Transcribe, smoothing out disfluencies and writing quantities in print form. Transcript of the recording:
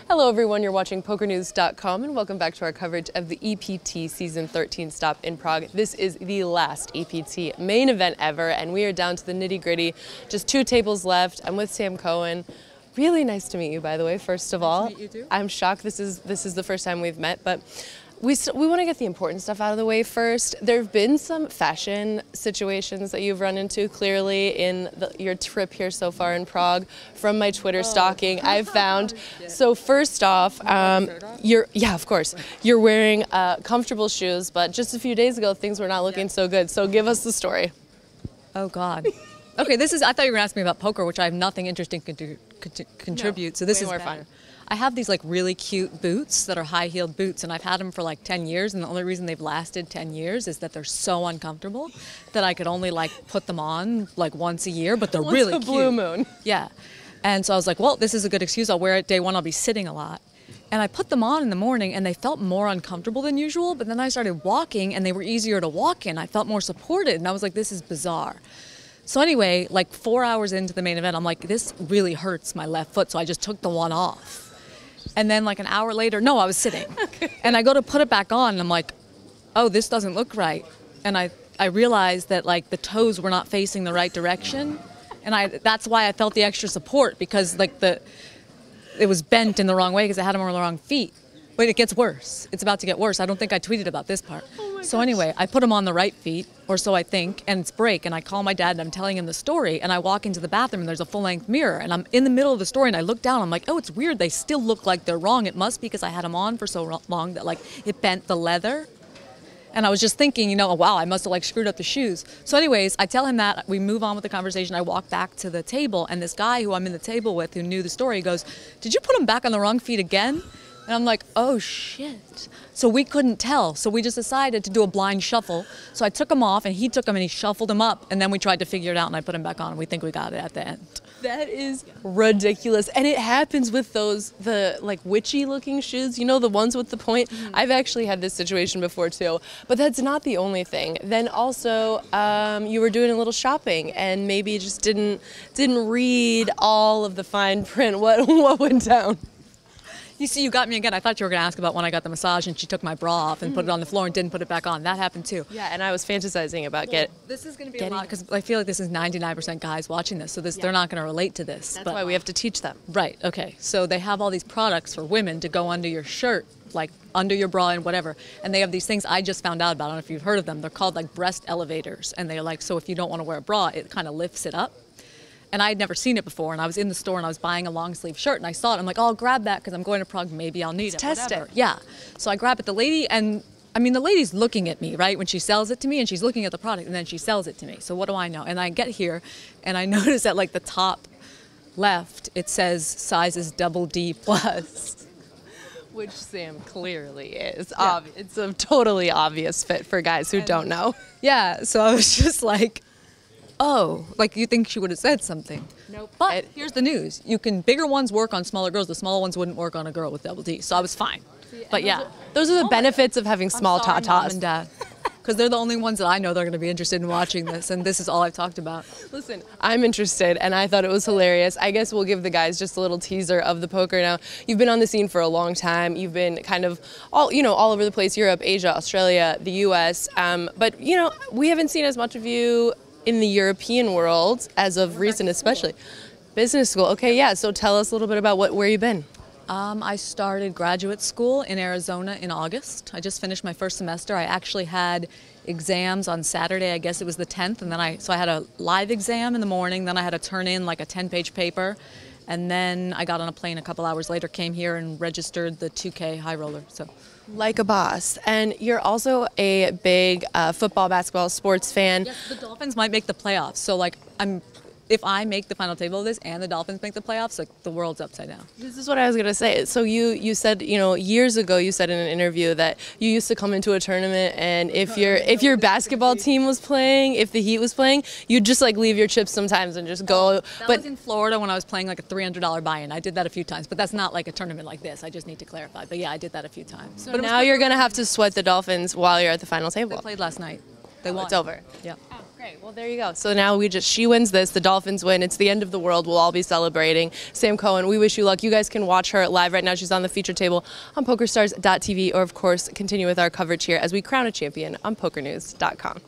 Hello everyone, you're watching PokerNews.com and welcome back to our coverage of the EPT Season 13 stop in Prague. This is the last EPT main event ever and we are down to the nitty-gritty. Just 2 tables left. I'm with Sam Cohen. Really nice to meet you, by the way, first of all. Nice to meet you too. I'm shocked this is the first time we've met, but we want to get the important stuff out of the way first. There have been some fashion situations that you've run into clearly in your trip here so far in Prague. From my Twitter stalking, I've found. So first off, of course, you're wearing comfortable shoes, but just a few days ago things were not looking so good. So give us the story. Oh God. Okay, I thought you were going to ask me about poker, which I have nothing interesting to contribute. No, so this way is more better. fun. I have these like really cute boots that are high-heeled boots, and I've had them for like 10 years, and the only reason they've lasted 10 years is that they're so uncomfortable that I could only like put them on like once a year, but they're really cute. Blue moon. Yeah. And so I was like, well, this is a good excuse. I'll wear it day one. I'll be sitting a lot. And I put them on in the morning, and they felt more uncomfortable than usual, but then I started walking, and they were easier to walk in. I felt more supported, and I was like, this is bizarre. So anyway, like 4 hours into the main event, I'm like, this really hurts my left foot, so I just took the one off. And then like an hour later, no, I was sitting. Okay. And I go to put it back on and I'm like, oh, this doesn't look right. And I realized that like the toes were not facing the right direction. And that's why I felt the extra support, because like it was bent in the wrong way because I had them on the wrong feet. But it gets worse. It's about to get worse. I don't think I tweeted about this part. So anyway, I put them on the right feet, or so I think, and it's break. And I call my dad and I'm telling him the story. And I walk into the bathroom and there's a full-length mirror. And I'm in the middle of the story and I look down. I'm like, oh, it's weird. They still look like they're wrong. It must be because I had them on for so long that like it bent the leather. And I was just thinking, you know, oh, wow, I must have like screwed up the shoes. So anyways, I tell him that. We move on with the conversation. I walk back to the table. And this guy who I'm in the table with who knew the story goes, did you put them back on the wrong feet again? And I'm like, oh, shit. So we couldn't tell. So we just decided to do a blind shuffle. So I took them off, and he took them, and he shuffled them up. And then we tried to figure it out, and I put them back on, and we think we got it at the end. That is ridiculous. And it happens with the like witchy-looking shoes. You know, the ones with the point? Mm-hmm. I've actually had this situation before, too. But that's not the only thing. Then also, you were doing a little shopping, and maybe just didn't read all of the fine print. What went down? You see, you got me again. I thought you were going to ask about when I got the massage and she took my bra off and put it on the floor and didn't put it back on. That happened too. Yeah, and I was fantasizing about this is going to be a lot because I feel like this is 99% guys watching this, so they're not going to relate to this. That's why we have to teach them. Right, okay. So they have all these products for women to go under your shirt, like under your bra and whatever. And they have these things I just found out about. I don't know if you've heard of them. They're called like breast elevators. And they're like, so if you don't want to wear a bra, it kind of lifts it up. And I had never seen it before, and I was in the store and I was buying a long sleeve shirt and I saw it. I'm like, oh, I'll grab that because I'm going to Prague. Maybe I'll need it. Test it. Yeah. So I grab it. The lady, and I mean, the lady's looking at me, right, when she sells it to me, and she's looking at the product, and then she sells it to me. So what do I know? And I get here and I notice that like the top left, it says sizes DD+. Which Sam clearly is. Yeah. It's a totally obvious fit for guys who don't know. Yeah. So I was just like, oh, like you think she would have said something. Nope. But here's the news. Bigger ones work on smaller girls. The smaller ones wouldn't work on a girl with double D. So I was fine. But yeah. Those are the benefits of having small tatas. Mom and Dad. Because they're the only ones that I know that are going to be interested in watching this. And this is all I've talked about. Listen, I'm interested and I thought it was hilarious. I guess we'll give the guys just a little teaser of the poker now. You've been on the scene for a long time. You've been kind of all over the place, Europe, Asia, Australia, the US. But we haven't seen as much of you in the European world as of recent, especially. Business school. Okay, yeah. So tell us a little bit about where you've been. I started graduate school in Arizona in August. I just finished my first semester. I actually had exams on Saturday. I guess it was the 10th, and then I had a live exam in the morning. Then I had to turn in like a 10-page paper, and then I got on a plane a couple hours later, came here and registered the 2K high roller. So. Like a boss. And you're also a big football, basketball, sports fan. Yes, the Dolphins might make the playoffs. So, like, if I make the final table of this and the Dolphins make the playoffs, like, the world's upside down. This is what I was going to say. So you said, years ago you said in an interview that you used to come into a tournament and if your basketball team was playing, if the Heat was playing, you'd just like leave your chips sometimes and just go. That was in Florida when I was playing like a $300 buy-in. I did that a few times, but that's not like a tournament like this. I just need to clarify. But yeah, I did that a few times. So but now you're going to have to sweat the Dolphins while you're at the final table. They played last night. They won. It's over. Yeah. Great. Well, there you go. So now she wins this. The Dolphins win. It's the end of the world. We'll all be celebrating. Sam Cohen, we wish you luck. You guys can watch her live right now. She's on the feature table on PokerStars.tv, or of course, continue with our coverage here as we crown a champion on PokerNews.com.